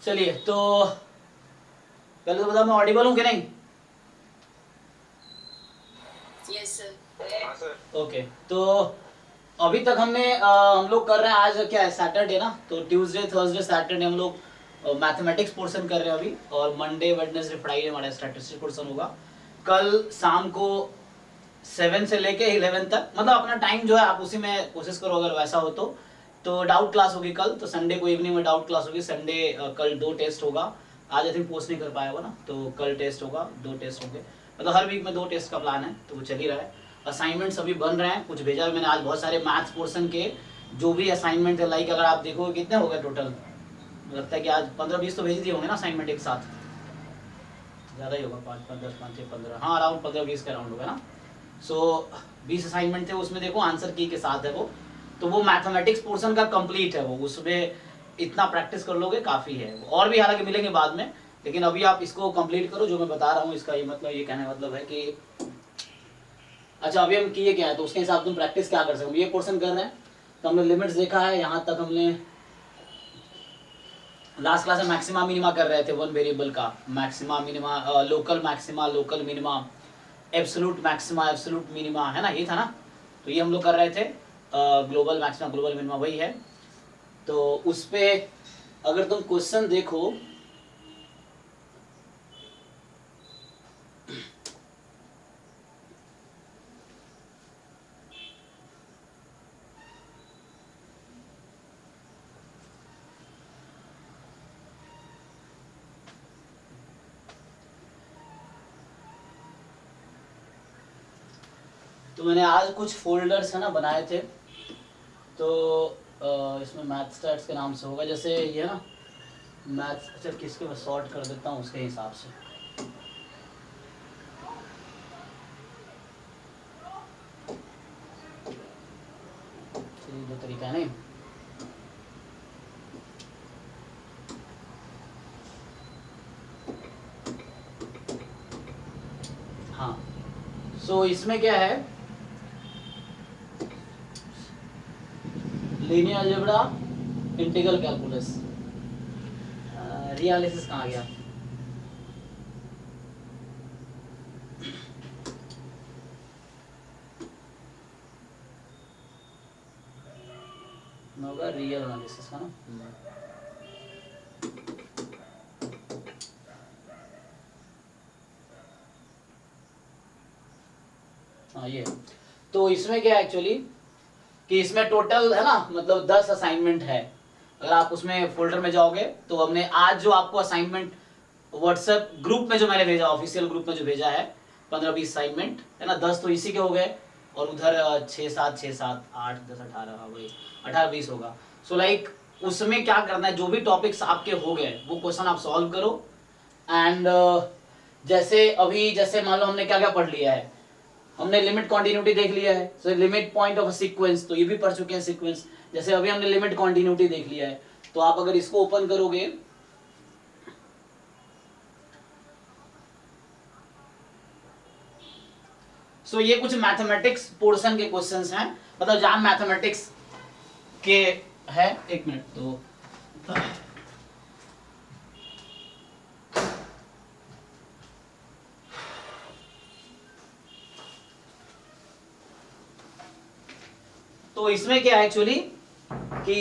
चलिए, तो पहले तो बताओ मैं ऑडिबल हूँ कि नहीं? Yes sir. हाँ सर। ओके, तो अभी तक हमने हम लोग कर रहे हैं, आज क्या है, सैटरडे ना, तो ट्यूसडे थर्सडे सैटरडे हम लोग मैथमेटिक्स पोर्शन कर रहे हैं अभी, और मंडे वेडनेसडे फ्राइडे हमारा स्टैटिस्टिक्स पोर्शन होगा। कल शाम को 7 से लेके 11 तक, मतलब अपना टाइम जो है आप उसी में कोशिश करो, अगर वैसा हो तो डाउट क्लास होगी कल, तो संडे को इवनिंग में डाउट क्लास होगी। संडे कल 2 टेस्ट होगा, आज आई थिंक पोस्ट नहीं कर पाया होगा ना, तो कल टेस्ट होगा, 2 टेस्ट होंगे, मतलब हर वीक में 2 टेस्ट का प्लान है, तो वो चल ही रहा है। असाइनमेंट्स अभी बन रहे हैं, कुछ भेजा है मैंने आज बहुत सारे मैथ्स पोर्शन के, जो भी असाइनमेंट है, लाइक अगर आप देखो कितने हो गए टोटल, लगता है कि आज 15-20 तो भेज दिए होंगे ना असाइनमेंट एक साथ, ज़्यादा ही होगा, 5 5 10 5 6 15, हाँ अराउंड 15-20 के अराउंड होगा ना। सो 20 असाइनमेंट थे, उसमें देखो आंसर की के साथ है वो, तो वो मैथमेटिक्स पोर्शन का कंप्लीट है वो, उसमें इतना प्रैक्टिस कर लोगे काफ़ी है। और भी हालांकि मिलेंगे बाद में, लेकिन अभी आप इसको कंप्लीट करो जो मैं बता रहा हूँ। इसका ये मतलब, ये कहने का मतलब है कि अच्छा अभी हम किए क्या है, तो उसके हिसाब से तुम प्रैक्टिस क्या कर सकते हो। ये पोर्शन कर रहे हैं तो हमने लिमिट्स देखा है, यहाँ तक हमने लास्ट क्लास में मैक्सिमा मिनिमा कर रहे थे, वन वेरिएबल का maxima minima, local maxima local minima, absolute maxima absolute minima, है ना, ये था ना। तो ये हम लोग कर रहे थे, ग्लोबल मैक्सिमा ग्लोबल मिनिमा वही है। तो उस पे अगर तुम क्वेश्चन देखो, तो मैंने आज कुछ फोल्डर्स है ना बनाए थे, तो इसमें मैथ स्टैट्स के नाम से होगा, जैसे ये ना मैथ्स, अच्छा किसके मैं सॉर्ट कर देता हूँ उसके हिसाब से। ये 2 तरीका है नहीं, हाँ। सो इसमें क्या है, लीनियर अलजेब्रा, इंटीग्रल कैलकुलस, रियलिसिस कहाँ गया, होगा रियल एनालिसिस का ना। हाँ ये, तो इसमें क्या है एक्चुअली कि इसमें टोटल है ना, मतलब 10 असाइनमेंट है। अगर आप उसमें फोल्डर में जाओगे तो हमने आज जो आपको असाइनमेंट व्हाट्सएप ग्रुप में जो मैंने भेजा, ऑफिशियल ग्रुप में जो भेजा है, 15-20 असाइनमेंट है ना, 10 तो इसी के हो गए, और उधर 6-7 6-7 8 10 18, वही 18-20 होगा। सो लाइक उसमें क्या करना है, जो भी टॉपिक्स आपके हो गए वो क्वेश्चन आप सॉल्व करो। एंड जैसे अभी, जैसे मान लो हमने क्या क्या पढ़ लिया है, हमने लिमिट कॉन्टिन्यूटी देख लिया है, so limit point of sequence, तो ये भी पढ़ चुके हैं सीक्वेंस। जैसे अभी हमने लिमिट कॉन्टिन्यूटी देख लिया है, तो आप अगर इसको ओपन करोगे, सो ये कुछ मैथमेटिक्स पोर्शन के क्वेश्चंस हैं, मतलब जहां मैथमेटिक्स के है। एक मिनट, तो इसमें क्या है एक्चुअली कि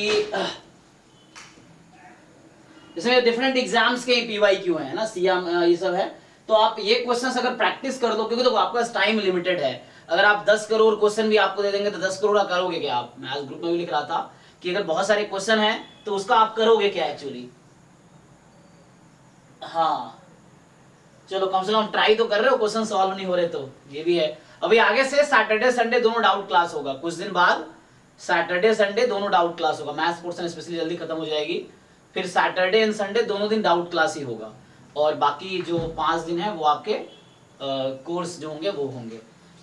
इसमें डिफरेंट एग्जाम्स के पीवाईक्यू है ना, सीएम ये सब है। तो आप ये क्वेश्चंस अगर प्रैक्टिस कर दो, क्योंकि देखो आपके पास टाइम लिमिटेड है, अगर आप 10 करोड़ क्वेश्चन भी आपको दे देंगे तो 10 करोड़ करोगे क्या आप। मैं आज ग्रुप में भी लिख रहा था कि अगर बहुत सारे क्वेश्चन हैं तो उसका आप करोगे क्या एक्चुअली। हाँ चलो, कम से कम ट्राई तो कर रहे हो, क्वेश्चन सॉल्व नहीं हो रहे तो ये भी है। अभी आगे से सैटरडे संडे दोनों डाउट क्लास होगा, कुछ दिन बाद सैटरडे संडे दोनों डाउट क्लास होगा, मैथ्स पोर्शन स्पेशली जल्दी खत्म हो जाएगी, फिर सैटरडे एंड संडे दोनों दिन डाउट क्लास ही होगा, और बाकी जो 5 दिन है वो आपके कोर्स जो होंगे वो होंगे।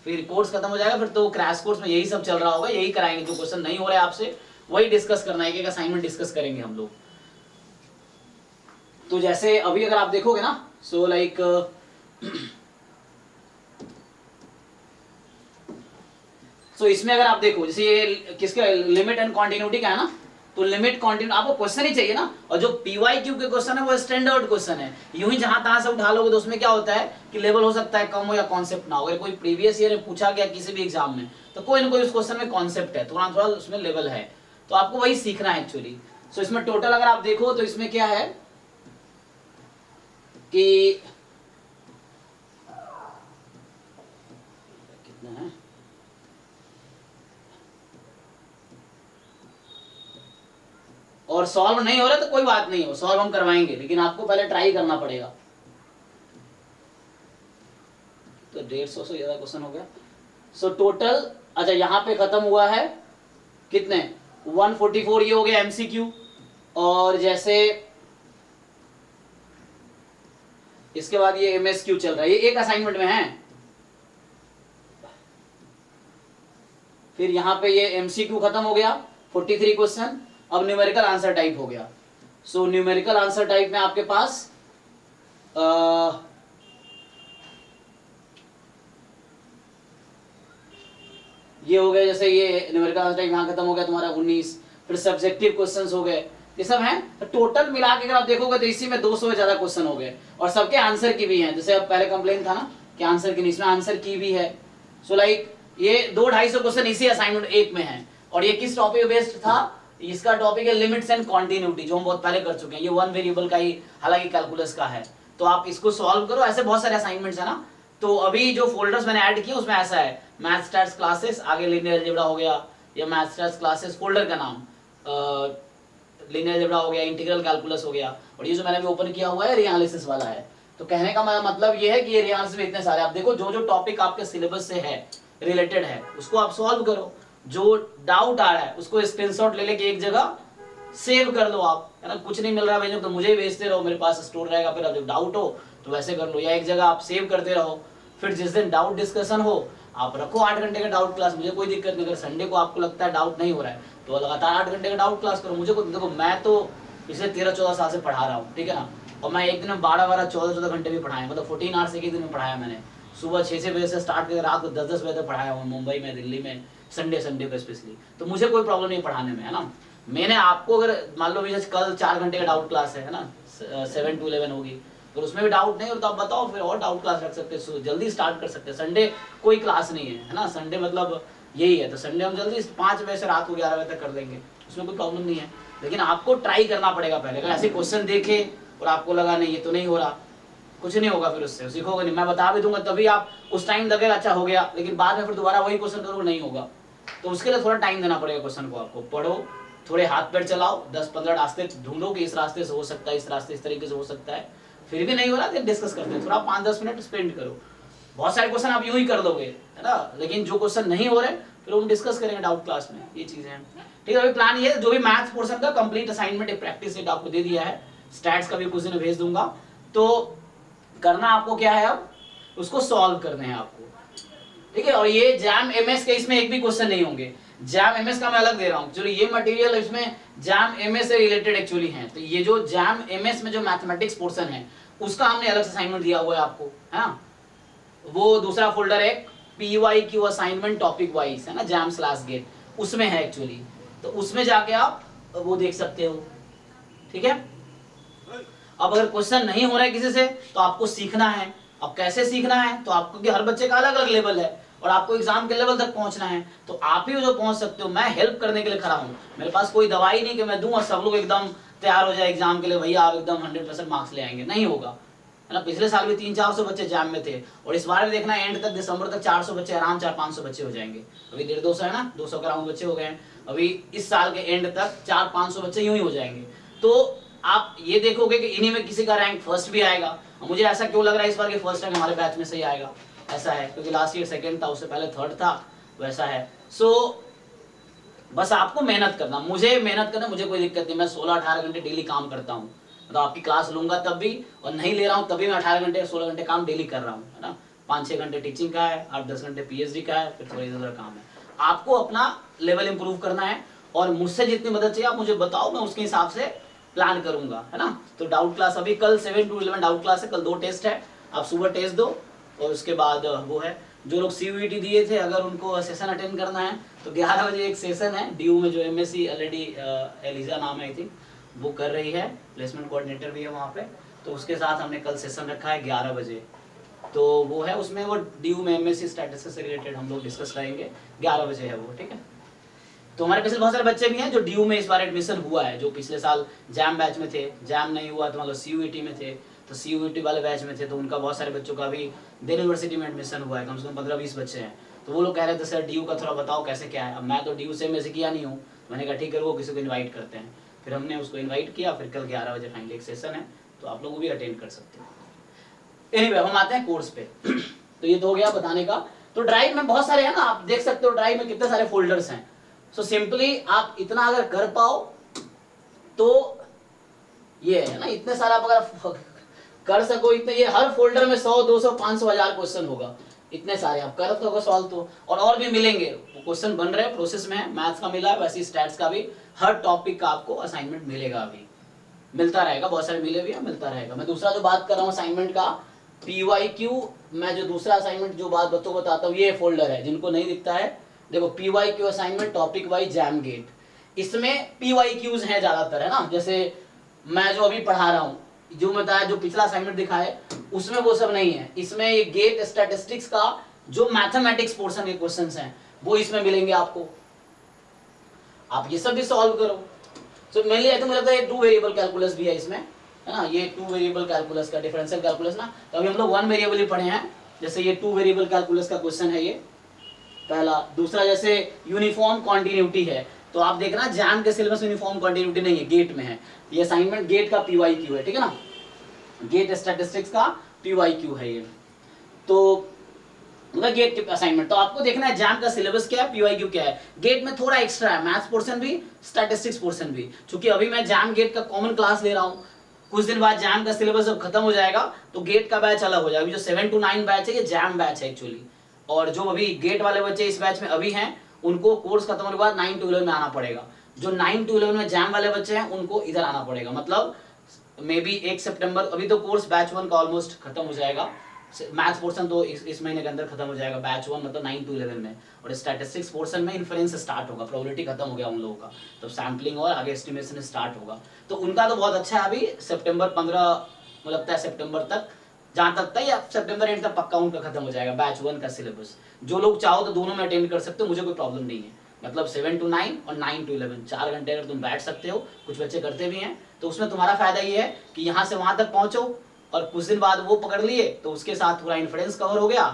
फिर कोर्स खत्म हो जाएगा, फिर तो क्रैश कोर्स में यही सब चल रहा होगा, यही कराएंगे, जो क्वेश्चन नहीं हो रहे आपसे वही डिस्कस करना है, एक असाइनमेंट डिस्कस करेंगे हम लोग। तो जैसे अभी अगर आप देखोगे ना, सो लाइक सो इसमें अगर आप देखो, जैसे ये किसका लिमिट एंड कॉन्टिन्यूटी का है ना, तो लिमिट कंटिन्यू आपको क्वेश्चन ही चाहिए ना, और जो पीवाईक्यू के क्वेश्चन है वो स्टैंडर्ड क्वेश्चन है, यूं ही जहां तहां से उठा लोगे तो उसमें क्या होता है कि लेवल हो सकता है कम हो या कॉन्सेप्ट ना हो। अगर कोई प्रीवियस ईयर में पूछा गया किसी भी एग्जाम में तो कोई ना कोई उस क्वेश्चन में कॉन्सेप्ट है, थोड़ा थोड़ा उसमें लेवल है, तो आपको वही सीखना है एक्चुअली। सो इसमें टोटल अगर आप देखो तो इसमें क्या है कि कितना है, और सॉल्व नहीं हो रहा तो कोई बात नहीं हो, सॉल्व हम करवाएंगे, लेकिन आपको पहले ट्राई करना पड़ेगा। तो 150 से ज्यादा क्वेश्चन हो गया। सो टोटल अच्छा यहाँ पे खत्म हुआ है कितने 144, ये हो गया एमसीक्यू। और जैसे इसके बाद ये एमएसक्यू चल रहा है, ये एक असाइनमेंट में है। फिर यहाँ पे ये एमसीक्यू खत्म हो गया 43 क्वेश्चन। अब न्यूमेरिकल आंसर टाइप हो गया। सो न्यूमेरिकल आंसर टाइप में आपके पास ये हो गए, जैसे ये न्यूमेरिकल आंसर टाइप यहाँ खत्म हो गया तुम्हारा 19। फिर सब्जेक्टिव क्वेश्चंस हो गए, ये सब हैं। तो टोटल मिला के अगर आप देखोगे तो इसी में 200 से ज्यादा क्वेश्चन हो गए, और सबके आंसर की भी हैं। जैसे अब पहले कंप्लेन था ना कि आंसर की नहीं, इसमें आंसर की भी है। सो लाइक ये 200-250 क्वेश्चन इसी असाइनमेंट एक में है। और ये किस टॉपिक बेस्ड था, इसका टॉपिक है लिमिट्स एंड कॉन्टिन्यूटी, जो हम बहुत पहले कर चुके हैं। ये वन वेरिएबल का ही हालांकि कैलकुलस का है, तो आप इसको सॉल्व करो। ऐसे बहुत सारे असाइनमेंट्स है ना। तो अभी जो फोल्डर्स मैंने ऐड किए उसमें ऐसा है, मैथ स्टैट्स क्लासेस, आगे लीनियर अलजेब्रा हो गया, या मैथ स्टैट्स क्लासेस फोल्डर का नाम, लीनियर अलजेब्रा हो गया, इंटीग्रल कैलकुलस हो गया, और ये जो मैंने अभी ओपन किया हुआ है रिएनालिसिस वाला है। तो कहने का मतलब ये है कि ये रिएनालिसिस में इतने सारे, आप देखो जो जो टॉपिक आपके सिलेबस से है, रिलेटेड है, उसको आप सॉल्व करो। जो डाउट आ रहा है उसको स्क्रीनशॉट ले लेके एक जगह सेव कर लो आप, है ना। कुछ नहीं मिल रहा भेजो तो मुझे ही भेजते रहो, मेरे पास स्टोर रहेगा। फिर अब जब डाउट हो तो वैसे कर लो, या एक जगह आप सेव करते रहो। फिर जिस दिन डाउट डिस्कशन हो आप रखो 8 घंटे का डाउट क्लास, मुझे कोई दिक्कत नहीं। अगर संडे को आपको लगता है डाउट नहीं हो रहा है तो लगातार 8 घंटे का डाउट क्लास करो, मुझे कोई देखो, मैं तो पिछले 13-14 साल से पढ़ा रहा हूँ, ठीक है ना। और मैं एक दिन में 12-12, 14-14 घंटे भी पढ़ाया, मतलब 14 आवर्स एक ही दिन में पढ़ाया मैंने। सुबह 6 बजे से स्टार्ट करके रात को 10-10 बजे तक पढ़ाया हूँ, मुंबई में, दिल्ली में, संडे पे स्पेशली। तो मुझे कोई प्रॉब्लम नहीं पढ़ाने में, है ना। मैंने आपको अगर मान लो कल 4 घंटे का डाउट क्लास है ना, 7 to 11 होगी, तो उसमें भी डाउट नहीं हो तो आप बताओ, फिर और डाउट क्लास रख सकते हैं, जल्दी स्टार्ट कर सकते हैं। संडे कोई क्लास नहीं है ना, संडे मतलब यही है। तो संडे हम जल्दी 5 बजे से रात को 11 बजे तक कर देंगे, उसमें कोई प्रॉब्लम नहीं है। लेकिन आपको ट्राई करना पड़ेगा पहले। अगर ऐसे क्वेश्चन देखे और आपको लगा नहीं ये तो नहीं हो रहा, कुछ नहीं होगा, फिर उससे सीखोगे नहीं। मैं बता भी दूंगा तभी आप उस टाइम लगेगा अच्छा हो गया, लेकिन बाद में फिर दोबारा वही क्वेश्चन करोगे नहीं होगा। तो उसके लिए थोड़ा टाइम देना पड़ेगा क्वेश्चन को। आपको पढ़ो, थोड़े हाथ पैर चलाओ, 10-15 रास्ते ढूंढो कि इस रास्ते से हो सकता है, इस रास्ते इस तरीके से हो सकता है। फिर भी नहीं हो रहा तो डिस्कस करते हैं, थोड़ा 5-10 मिनट स्पेंड करो। बहुत सारे क्वेश्चन आप यूं ही कर दोगे, है ना। लेकिन जो क्वेश्चन नहीं हो रहे फिर हम डिस्कस करेंगे डाउट क्लास में, ये चीजें हैं। ठीक है, अभी प्लान ये है, जो भी मैथ्स पोर्शन का कंप्लीट असाइनमेंट एक प्रैक्टिस सेट आपको दे दिया है, स्टैट्स का भी कुछ दिन भेज दूंगा। तो करना आपको क्या है, अब उसको सॉल्व करने हैं आपको, ठीक है। और ये जैम एमएस के इसमें एक भी क्वेश्चन नहीं होंगे, जैम एमएस का मैं अलग दे रहा हूँ। एक्चुअली ये मटेरियल इसमें जैम एमएस से रिलेटेड एक्चुअली है। तो ये जो जैम एमएस में जो मैथमेटिक्स पोर्शन है उसका हमने अलग से असाइनमेंट दिया हुआ है आपको, है ना। वो दूसरा फोल्डर है पीवाईक्यू असाइनमेंट टॉपिक वाइज, है ना, jam/gate, उसमें है एक्चुअली। तो उसमें जाके आप वो देख सकते हो, ठीक है। अब अगर क्वेश्चन नहीं हो रहा है किसी से तो आपको सीखना है। अब कैसे सीखना है, तो आपको, कि हर बच्चे का अलग अलग लेवल है और आपको एग्जाम के लेवल तक पहुंचना है, तो आप ही जो पहुंच सकते हो। मैं हेल्प करने के लिए खड़ा हूं, मेरे पास कोई दवाई नहीं कि मैं दूं और सब लोग एकदम तैयार हो जाए एग्जाम के लिए, भैया आप एकदम 100% मार्क्स ले आएंगे, नहीं होगा, है ना। पिछले साल भी 300-400 बच्चे जैम में थे, और इस बार भी देखना एंड तक दिसंबर तक 400 बच्चे आराम, 400-500 बच्चे हो जाएंगे। अभी 150-200 है ना, 200 के अराउंड बच्चे हो गए हैं। अभी इस साल के एंड तक 400-500 बच्चे यूं ही हो जाएंगे। तो आप ये देखोगे कि इन्हीं में किसी का रैंक फर्स्ट भी आएगा। मुझे ऐसा क्यों लग रहा है इस बार की फर्स्ट रैंक हमारे बैच में से ही आएगा, ऐसा है, क्योंकि लास्ट ईयर सेकंड था, उससे पहले थर्ड था, वैसा है। सो बस आपको मेहनत करना, मुझे मेहनत करना, मुझे कोई दिक्कत नहीं। मैं 16-18 घंटे डेली काम करता हूँ, मतलब आपकी क्लास लूंगा तब भी, और नहीं ले रहा हूँ तभी मैं 18 घंटे 16 घंटे काम डेली कर रहा हूँ, है ना। 5-6 घंटे टीचिंग का है, 8-10 घंटे पीएचडी का है, फिर थोड़ा इधर काम है। आपको अपना लेवल इंप्रूव करना है, और मुझसे जितनी मदद चाहिए आप मुझे बताओ, मैं उसके हिसाब से प्लान करूंगा, है ना। तो डाउट क्लास अभी कल 7 to 11 डाउट क्लास है, कल 2 टेस्ट है, आप सुबह टेस्ट दो और उसके बाद वो है। जो लोग CUET दिए थे अगर उनको सेशन अटेंड करना है तो 11 बजे एक सेशन है DU में, जो MSc ऑलरेडी एलिजा नाम है आई थिंक वो कर रही है, प्लेसमेंट कोऑर्डिनेटर भी है वहाँ पे, तो उसके साथ हमने कल सेशन रखा है 11 बजे। तो वो है, उसमें वो DU में MSc स्टैटिस्टिक्स से रिलेटेड हम लोग डिस्कस करेंगे, 11 बजे है वो, ठीक है। तो हमारे पिछले बहुत सारे बच्चे भी हैं जो DU में इस बार एडमिशन हुआ है, जो पिछले साल जैम बैच में थे, जैम नहीं हुआ तो मतलब CUET में थे, तो CUET वाले बैच में थे, तो उनका बहुत सारे बच्चों का भी दिल्ली यूनिवर्सिटी में एडमिशन हुआ है, कम से कम 15-20 बच्चे हैं। तो वो लोग कह रहे थे सर DU का थोड़ा बताओ कैसे क्या है। अब मैं तो DU से MSc किया नहीं हूँ, मैंने कहा ठीक है वो किसी को इन्वाइट करते हैं, फिर हमने उसको इन्वाइट किया, फिर कल 11 बजे फाइनली एक सेशन है, तो आप लोग भी अटेंड कर सकते हो। एनीवे हम आते हैं कोर्स पे। तो ये तो हो गया बताने का। तो ड्राइव में बहुत सारे हैं ना, आप देख सकते हो ड्राइव में कितने सारे फोल्डर्स हैं। सो सिंपली आप इतना अगर कर पाओ तो ये है ना, इतने सारे आप अगर कर सको, इतने, ये हर फोल्डर में 100, 200, 500, 1000 क्वेश्चन होगा, इतने सारे आप कर सको सॉल्व तो, और भी मिलेंगे, क्वेश्चन बन रहे हैं, प्रोसेस में है, मैथ्स का मिला है, वैसे ही स्टैट्स का भी, हर टॉपिक का आपको असाइनमेंट मिलेगा, अभी मिलता रहेगा, बहुत सारे मिले भी हैं, मिलता रहेगा। मैं दूसरा जो बात कर रहा हूँ असाइनमेंट का, PYQ, मैं जो दूसरा असाइनमेंट जो बात बच्चों को बताता हूँ, ये फोल्डर है, जिनको नहीं दिखता है देखो, PYQ assignment topic wise JAM GATE, इसमें PYQs हैं ज्यादातर, है ना। जैसे मैं जो अभी पढ़ा रहा हूँ, जो बताया, जो पिछला असाइनमेंट दिखाए उसमें वो सब नहीं है, इसमें ये गेट स्टैटिस्टिक्स का जो मैथमेटिक्स पोर्शन के क्वेश्चंस हैं वो इसमें मिलेंगे आपको, आप ये सब भी सॉल्व करो। तो मेनली आई थिंक मुझे लगता है 2 वेरिएबल कैलकुलस भी है इसमें, है ना, ये 2 वेरिएबल कैलकुलस का डिफरेंशियल कैलकुलस ना, तो अभी हम लोग 1 वेरिएबल ही पढ़े हैं, जैसे ये 2 वेरिएबल कैलकुलस का क्वेश्चन है ये पहला। दूसरा जैसे यूनिफॉर्म कॉन्टिन्यूटी है, तो आप देखना जैम के सिलेबस में यूनिफॉर्म कॉन्टिन्यूटी नहीं है, गेट में है, ये असाइनमेंट गेट का PYQ है, ठीक है ना, गेट स्टैटिस्टिक्स का PYQ है ये, तो मतलब गेट के असाइनमेंट। तो आपको देखना है जैम का सिलेबस क्या है, PYQ क्या है। गेट में थोड़ा एक्स्ट्रा है, मैथ्स पोर्शन भी, स्टैटिस्टिक्स पोर्शन भी, क्योंकि अभी मैं जैम गेट का कॉमन क्लास ले रहा हूँ, कुछ दिन बाद जैम का सिलेबस जब खत्म हो जाएगा तो गेट का बैच अलग हो जाएगा। अभी जो 7 to 9 बैच है ये जैम बैच है एक्चुअली, और जो अभी गेट वाले बच्चे इस बैच में अभी हैं उनको कोर्स खत्म होने के बाद 9 to 11 में आना पड़ेगा। जो 9 to 11 में जैम वाले बच्चे हैं उनको इधर आना पड़ेगा, मतलब मे बी 1 सितंबर, अभी तो कोर्स बैच 1 का ऑलमोस्ट खत्म हो जाएगा, मैथ्स पोर्शन तो इस महीने के अंदर खत्म हो जाएगा, बैच 1 मतलब 9 to 11 में, और स्टैटिस्टिक्स पोर्शन में इन्फ्रेंस स्टार्ट होगा, प्रोबेबिलिटी खत्म हो गया उन लोगों का, तो सैम्पलिंग और आगे एस्टिमेशन स्टार्ट होगा। तो उनका तो बहुत अच्छा है, अभी सितंबर 15 मुझे लगता है सितंबर तक, जहां तक था, या सितंबर एंड तक पक्का उनका खत्म हो जाएगा बैच 1 का सिलेबस। जो लोग चाहो तो दोनों में अटेंड कर सकते हो, मुझे कोई प्रॉब्लम नहीं है, मतलब 7 to 9 और 9 to 11 4 घंटे अगर तुम बैठ सकते हो, कुछ बच्चे करते भी हैं, तो उसमें तुम्हारा फायदा ये है कि यहाँ से वहां तक पहुंचो और कुछ दिन बाद वो पकड़ लिए तो उसके साथ पूरा इन्फ्रेंस कवर हो गया।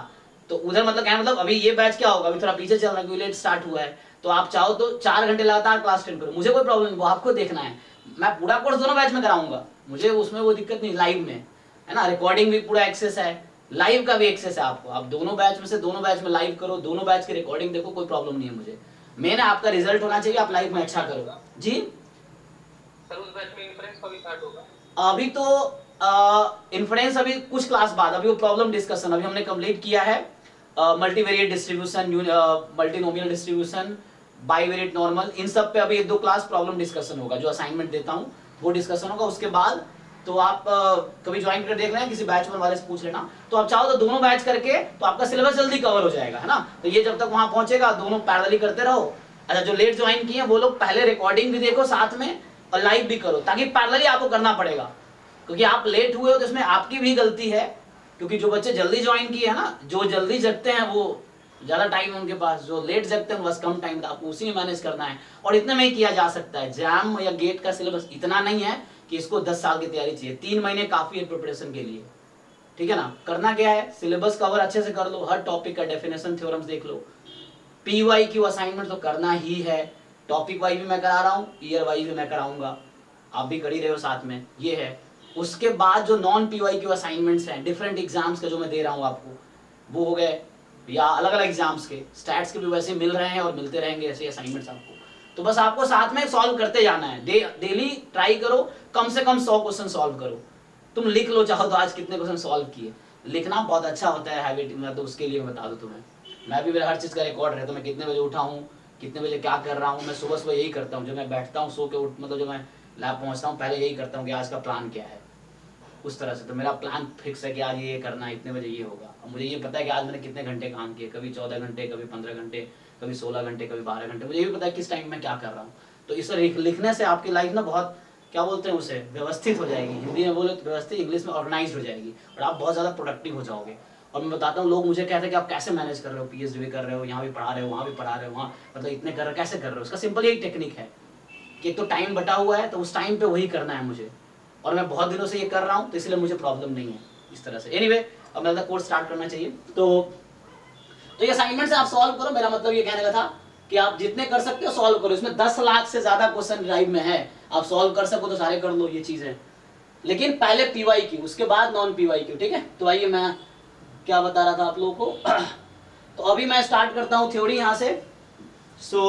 तो उधर मतलब क्या, मतलब अभी ये बैच क्या होगा, अभी थोड़ा पीछे चल रहा है क्योंकि लेट स्टार्ट हुआ है, तो आप चाहो तो 4 घंटे लगातार क्लास अटेंड करो, मुझे कोई प्रॉब्लम नहीं, वो आपको देखना है, मैं पूरा कोर्स दोनों बैच में कराऊंगा, मुझे उसमें वो दिक्कत नहीं, लाइव में है ना, रिकॉर्डिंग भी पूरा एक्सेस है, लाइव का भी एक्सेस है आपको, आप दोनों बैच में से दोनों बैच में लाइव करो, दोनों बैच की रिकॉर्डिंग देखो, कोई प्रॉब्लम नहीं है मुझे, मेन आपका रिजल्ट होना चाहिए, आप लाइव में अच्छा करो। जी सर उस बैच में इन्फ्रेंस कभी स्टार्ट होगा? अभी तो इन्फ्रेंस अभी कुछ क्लास बाद, अभी वो प्रॉब्लम डिस्कशन अभी हमने कंप्लीट किया है, multivariate distribution, multinomial distribution, bivariate normal, इन सब पे अभी 1-2 क्लास प्रॉब्लम डिस्कशन होगा, जो असाइनमेंट देता हूँ वो डिस्कशन होगा, उसके बाद तो आप कभी ज्वाइन कर देख लेना, किसी बैच में वाले से पूछ लेना, तो आप चाहो तो दोनों बैच करके तो आपका सिलेबस जल्दी कवर हो जाएगा, है ना। तो ये जब तक वहां पहुंचेगा दोनों पैरेलली करते रहो। अच्छा, जो लेट ज्वाइन किए वो लोग पहले रिकॉर्डिंग भी देखो साथ में और लाइव भी करो, ताकि पैरेलली आपको करना पड़ेगा, क्योंकि आप लेट हुए हो तो इसमें आपकी भी गलती है, क्योंकि जो बच्चे जल्दी ज्वाइन किए हैं ना, जो जल्दी जगते हैं वो ज्यादा टाइम है उनके पास, जो लेट जगते हैं बस कम टाइम, आपको उसी में मैनेज करना है, और इतने में ही किया जा सकता है। जैम या गेट का सिलेबस इतना नहीं है कि इसको 10 साल की तैयारी चाहिए, 3 महीने काफी है प्रिपरेशन के लिए, ठीक है ना। करना क्या है, सिलेबस कवर अच्छे से कर लो, हर टॉपिक का डेफिनेशन थ्योरम्स देख लो, PYQ असाइनमेंट तो करना ही है, टॉपिक वाइज भी मैं करा रहा हूँ, ईयर वाइज भी मैं कराऊंगा, आप भी कर ही रहे हो साथ में, ये है। उसके बाद जो नॉन PYQ असाइनमेंट्स हैं डिफरेंट एग्जाम्स के जो मैं दे रहा हूँ आपको, वो हो गए, या अलग अलग एग्जाम्स के, स्टैट्स के भी वैसे मिल रहे हैं और मिलते रहेंगे ऐसे असाइनमेंट्स आपको, तो बस आपको साथ में सॉल्व करते जाना है, डेली ट्राई करो, कम से कम 100 क्वेश्चन सॉल्व करो। तुम लिख लो चाहो तो आज कितने क्वेश्चन सॉल्व किए, लिखना बहुत अच्छा होता है हैबिट में, तो उसके लिए बता दो तुम्हें, मैं भी मेरा हर चीज़ का रिकॉर्ड रहता है, मैं कितने बजे उठा हूँ, कितने बजे क्या कर रहा हूँ, मैं सुबह सुबह यही करता हूँ, जब मैं बैठता हूँ सो के उठ, मतलब जब मैं लैब पहुँचता हूँ पहले यही करता हूँ कि आज का प्लान क्या है, उस तरह से। तो मेरा प्लान फिक्स है कि आज ये करना है, इतने बजे ये होगा। अब मुझे ये पता है कि आज मैंने कितने घंटे काम किए, कभी 14 घंटे, कभी 15 घंटे, कभी 16 घंटे, कभी 12 घंटे, मुझे ये भी पता है किस टाइम में क्या कर रहा हूँ। तो इसे लिखने से आपकी लाइफ ना बहुत, क्या बोलते हैं उसे, व्यवस्थित हो जाएगी। हिंदी में बोले तो व्यवस्थित, इंग्लिश में ऑर्गेनाइज हो जाएगी, और आप बहुत ज़्यादा प्रोडक्टिव हो जाओगे। और मैं बताता हूँ, लोग मुझे कहते हैं कि आप कैसे मैनेज कर रहे हो, पीएचडी भी कर रहे हो, यहाँ भी पढ़ा रहे हो, वहाँ भी पढ़ा रहे हो, वहाँ मतलब इतने कर रहे हो, कैसे कर रहे हो। उसका सिंपल यही टेक्निक है कि एक तो टाइम बटा हुआ है, तो उस टाइम पे वही करना है मुझे, और मैं बहुत दिनों से ये कर रहा हूँ, तो इसलिए मुझे प्रॉब्लम नहीं है इस तरह से। एनीवे, अब मेरा कोर्स स्टार्ट करना चाहिए। तो ये असाइनमेंट आप सॉल्व करो। मेरा मतलब ये कहने का था कि आप जितने कर सकते हो सॉल्व करो। इसमें 10 लाख से ज्यादा क्वेश्चन ड्राइव में है, आप सॉल्व कर सको तो सारे कर लो ये चीजें, लेकिन पहले पीवाईक्यू, उसके बाद नॉन पीवाईक्यू, ठीक है। तो आइए, मैं क्या बता रहा था आप लोगों को। तो अभी मैं स्टार्ट करता हूँ थ्योरी यहाँ से। सो